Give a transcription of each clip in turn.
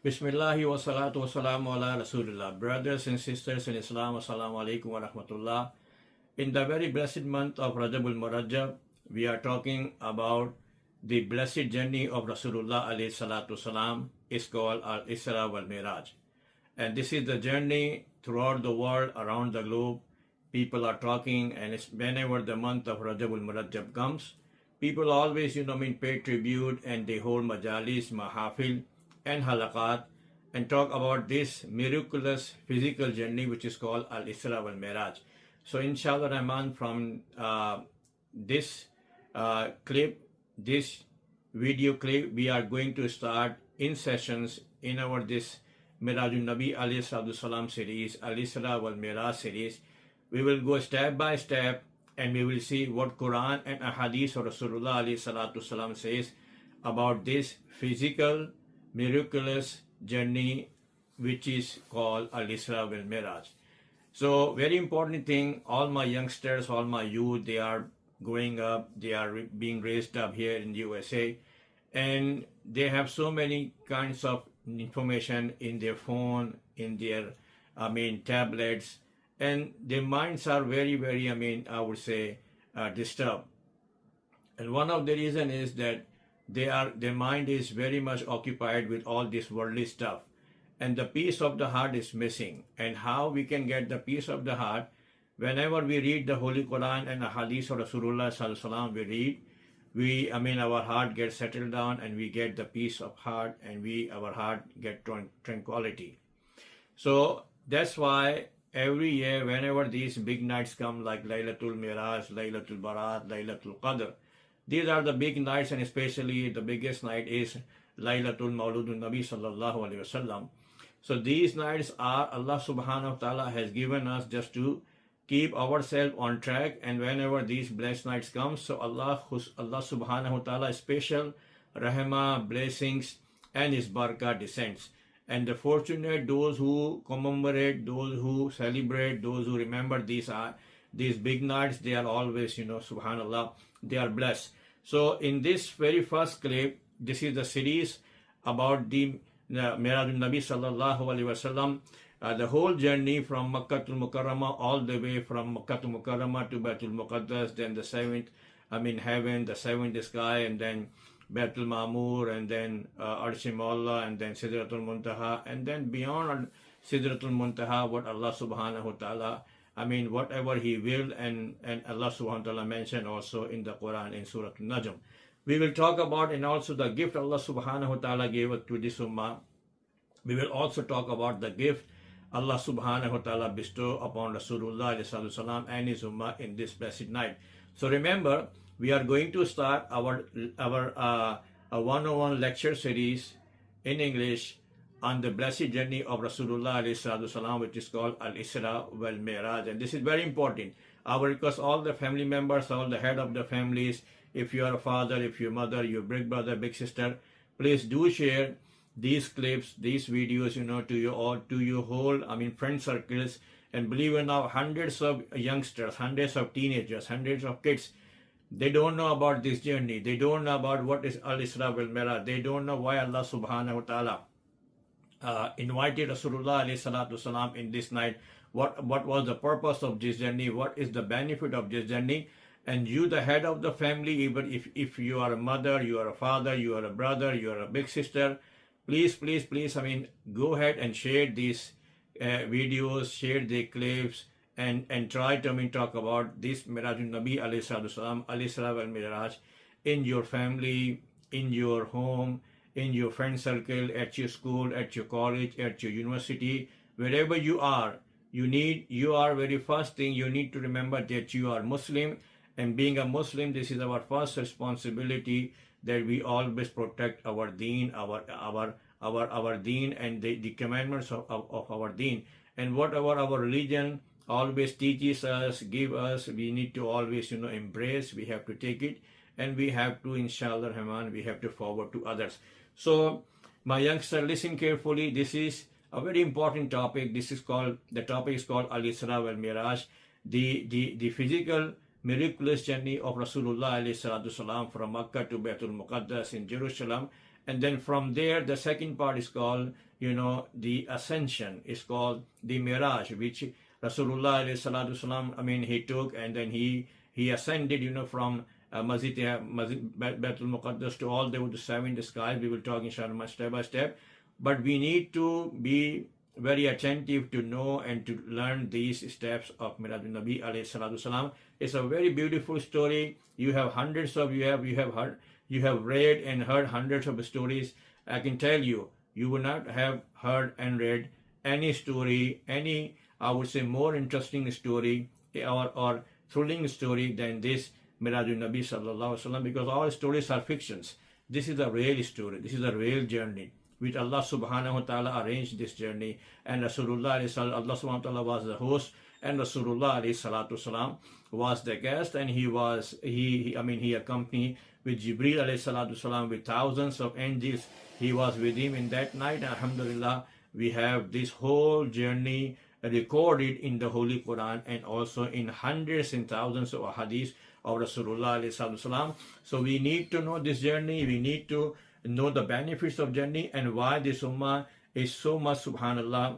Bismillahi wa salatu wa salamu ala Rasulullah. Brothers and sisters in Islam, assalamu alaikum wa rahmatullah. In the very blessed month of Rajabul Murajjab, we are talking about the blessed journey of Rasulullah alayhi salatu salam. Is called Al-Isra wal Miraj. And this is the journey throughout the world, around the globe. People are talking, and it's whenever the month of Rajabul Murajjab comes, people always, pay tribute, and they hold majalis, mahafil, and halaqat, and talk about this miraculous physical journey which is called Al-Isra wal Miraj. So inshallah Rahman, from this clip, this video clip, we are going to start in sessions in our this Mirajun Nabi alayhi salatu salam series, Al-Isra wal Miraj series. We will go step by step and we will see what Quran and Ahadith of Rasulullah alayhi salatu salam says about this physical miraculous journey which is called Al-Isra wal Miraj. So very important thing, all my youngsters, all my youth, they are growing up, they are being raised up here in the USA, and they have so many kinds of information in their phone, in their tablets, and their minds are very I would say disturbed. And one of the reason is that their mind is very much occupied with all this worldly stuff, and the peace of the heart is missing. And how we can get the peace of the heart? Whenever we read the Holy Quran and the Hadith of Rasulullah sallallahu alaihi wasallam, our heart gets settled down, and we get the peace of heart, and our heart get tranquility. So that's why every year, whenever these big nights come, like Laylatul Miraj, Laylatul Barat, Laylatul Qadr, these are the big nights, and especially the biggest night is Laylatul Mawludun Nabi sallallahu alaihi wasallam. So these nights are Allah subhanahu wa ta'ala has given us just to keep ourselves on track, and whenever these blessed nights come, so Allah subhanahu wa ta'ala special rahmah, blessings, and His barakah descends. And the fortunate, those who commemorate, those who celebrate, those who remember these big nights, they are always, subhanallah, they are blessed. So in this very first clip, this is the series about the Mirajun Nabi sallallahu alaihi wasallam, the whole journey from Makkah to Mukarramah, all the way from Makkah to Mukarramah to Baitul Muqaddas, then the seventh, heaven, the seventh sky, and then Baitul Ma'mur, and then Arsh Maula, and then Sidratul Muntaha, and then beyond Sidratul Muntaha, what Allah subhanahu wa ta'ala, whatever He will, and Allah subhanahu wa ta'ala mentioned also in the Quran in Surah Al-Najm. We will talk about, and also the gift Allah subhanahu wa ta'ala gave to this ummah. We will also talk about the gift Allah subhanahu wa ta'ala bestow upon Rasulullah alayhi salam and his ummah in this blessed night. So remember, we are going to start our 101 lecture series in English on the blessed journey of Rasulullah alayhi salam, which is called Al-Isra wal Miraj. And this is very important. I will request all the family members, all the head of the families, if you are a father, if you're a mother, your big brother, big sister, please do share these clips, these videos, to your whole, friend circles. And believe it or not, hundreds of youngsters, hundreds of teenagers, hundreds of kids, they don't know about this journey. They don't know about what is Al-Isra wal Miraj. They don't know why Allah subhanahu wa ta'ala invited Rasulullah alayhi salatu salam in this night. What was the purpose of this journey? What is the benefit of this journey? And you, the head of the family, even if you are a mother, you are a father, you are a brother, you are a big sister, please, go ahead and share these videos, share the clips, and try to talk about this Mirajun Nabi alayhi salatu salam, Al-Isra wal Miraj, in your family, in your home, in your friend circle, at your school, at your college, at your university, wherever you are. You are very first thing, you need to remember that you are Muslim. And being a Muslim, this is our first responsibility, that we always protect our deen, our deen, and the commandments of our deen. And whatever our religion always teaches us, give us, we need to always, embrace, we have to take it, and we have to, inshallah Rahman, we have to forward to others. So, my youngster, listen carefully. This is a very important topic. The topic is called Al-Isra wal Miraj, the physical miraculous journey of Rasulullah alayhi salatu salam from Makkah to Baitul Muqaddas in Jerusalem, And then from there, the second part is called, the ascension. Is called the Miraj, which Rasulullah alayhi salatu salam, he took, and then he ascended, from Masjid Baitul Muqaddas to all the way to 7 skies. We will talk inshallah step by step. But we need to be very attentive to know and to learn these steps of Miladun Nabi alayhi salatu salam. It's a very beautiful story. You have read and heard hundreds of stories. I can tell you, you would not have heard and read any story, I would say, more interesting story or thrilling story than this Miladun Nabi sallallahu alaihi wasallam, because all stories are fictions. This is a real story. This is a real journey which Allah subhanahu wa ta'ala arranged this journey, and Rasulullah Allah subhanahu wa ta'ala was the host, and Rasulullah alayhi salatu salam was the guest, and he accompanied with Jibreel alayhi salatu salam with thousands of angels. He was with him in that night. Alhamdulillah, we have this whole journey recorded in the Holy Quran and also in hundreds and thousands of hadiths of Rasulullah alayhi salatu salam. So we need to know this journey. We need to know the benefits of journey and why this ummah is so much, subhanallah,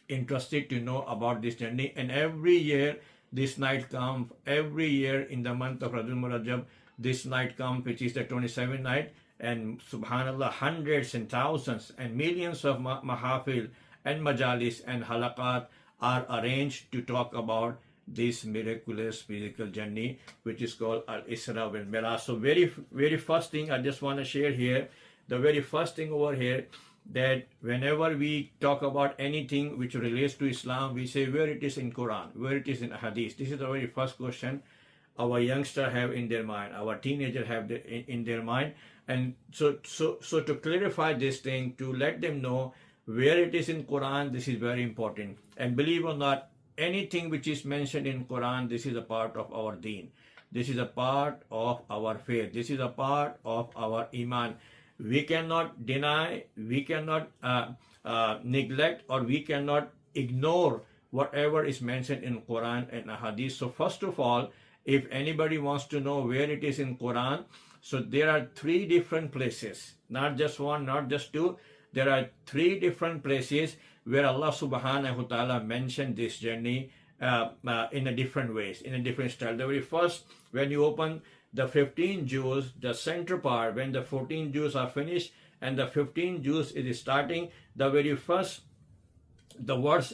interested to know about this journey. And every year this night comes, every year in the month of Rajab Murajab, this night comes, which is the 27th night, and subhanallah, hundreds and thousands and millions of mahafil and majalis and halaqat are arranged to talk about this miraculous physical journey, which is called Al-Isra wal Miraj. So very first thing I just want to share here, the very first thing over here, that whenever we talk about anything which relates to Islam, we say where it is in Quran, where it is in Hadith. This is the very first question our youngster have in their mind, our teenager have in their mind. And so to clarify this thing, to let them know where it is in Quran, this is very important. And believe it or not, anything which is mentioned in Quran, this is a part of our deen. This is a part of our faith. This is a part of our iman. We cannot deny, we cannot neglect, or we cannot ignore whatever is mentioned in Quran and Hadith. So first of all, if anybody wants to know where it is in Quran, so there are 3 different places, not just one, not just 2. There are 3 different places where Allah subhanahu wa ta'ala mentioned this journey in a different ways, in a different style. The very first, when you open the 15 juz, the center part, when the 14 juz are finished and the 15 juz is starting, the very first verse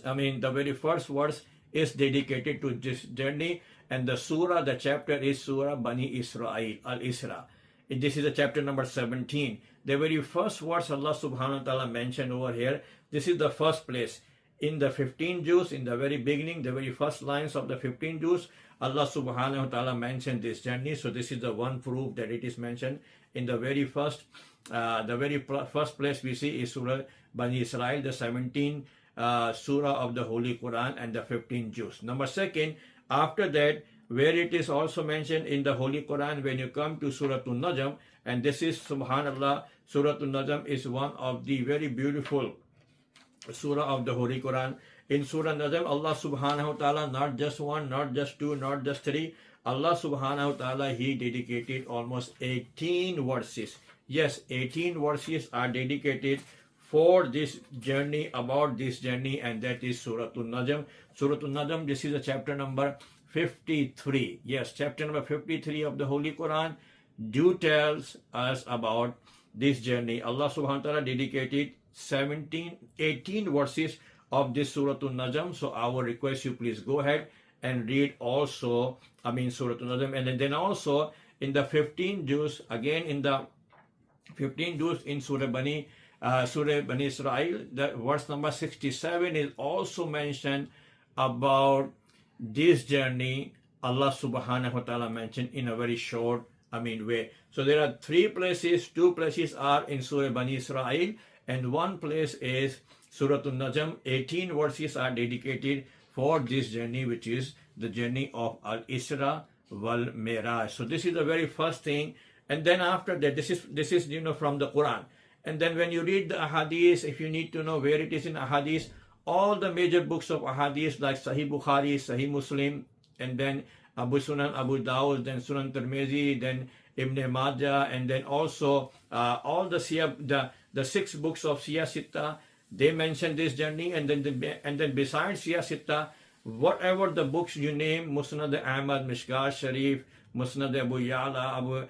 is dedicated to this journey, and the surah, the chapter is Surah Bani Israel, Al-Isra. This is the chapter number 17. The very first verse Allah subhanahu wa ta'ala mentioned over here, this is the first place. In the 15 juz, in the very beginning, the very first lines of the 15 juz, Allah subhanahu wa ta'ala mentioned this journey. So this is the one proof that it is mentioned in the very first place we see is Surah Bani Israel, the 17 surah of the Holy Quran, and the 15 juz. Number second, after that, where it is also mentioned in the Holy Quran, when you come to Surah An-Najm, and this is, subhanallah, Surah An-Najm is one of the very beautiful surah of the Holy Quran. In Surah An-Najm, Allah subhanahu wa ta'ala, not just 1, not just 2, not just 3, Allah subhanahu wa ta'ala, He dedicated almost 18 verses. Yes, 18 verses are dedicated for this journey, about this journey, and that is Surah An-Najm. Surah An-Najm, this is a chapter number 53. Yes, chapter number 53 of the Holy Quran tells us about this journey. Allah subhanahu wa ta'ala dedicated 18 verses of this Surah An-Najm. So our request, you please go ahead and read also, Surah An-Najm. And then also in the 15 juz, again in the 15 juz in Surah Bani Israel, the verse number 67 is also mentioned about this journey. Allah subhanahu wa ta'ala mentioned in a very short way. So there are 3 places. 2 places are in Surah Bani Israel, and 1 place is Surah An-Najm. 18 verses are dedicated for this journey, which is the journey of Al-Isra wal Miraj. So this is the very first thing. And then after that, this is from the Quran. And then when you read the Ahadith, if you need to know where it is in Ahadith, all the major books of Ahadith like Sahih Bukhari, Sahih Muslim, and then Abu Sunan, Abu Dawud, then Sunan Tirmizi, then Ibn Majah, and then also all the the 6 books of Siyah Sitta, they mention this journey, and then besides Siyah Sitta, whatever the books you name, Musnad Ahmad, Mishkat Sharif, Musnad Abu Ya'la,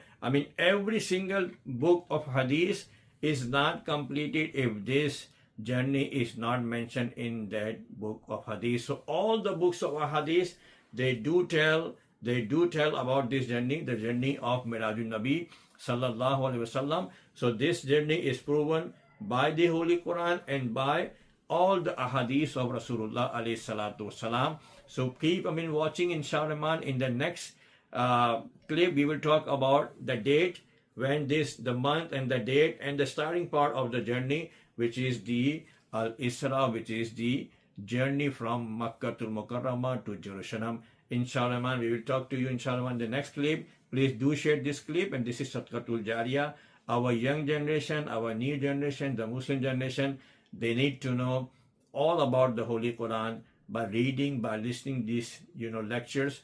every single book of hadith is not completed if this journey is not mentioned in that book of hadith. So all the books of hadith, they do tell about this journey, the journey of Mirajun Nabi sallallahu alaihi wasallam. So this journey is proven by the Holy Quran and by all the ahadith of Rasulullah alayhi salatu wasalam. So keep watching, inshallah. In the next clip we will talk about the date, when the month and the date, and the starting part of the journey, which is the Isra, which is the journey from Makkah to Mukarramah to Jerusalem. Inshallah, we will talk to you inshallah in the next clip. Please do share this clip, and this is Sadaqatul Jariyah. Our young generation, our new generation, the Muslim generation, they need to know all about the Holy Quran by reading, by listening these lectures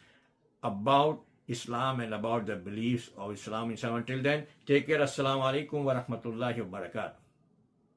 about Islam and about the beliefs of Islam. Inshallah, until then, take care. Assalamu alaikum wa rahmatullahi wa barakatuh.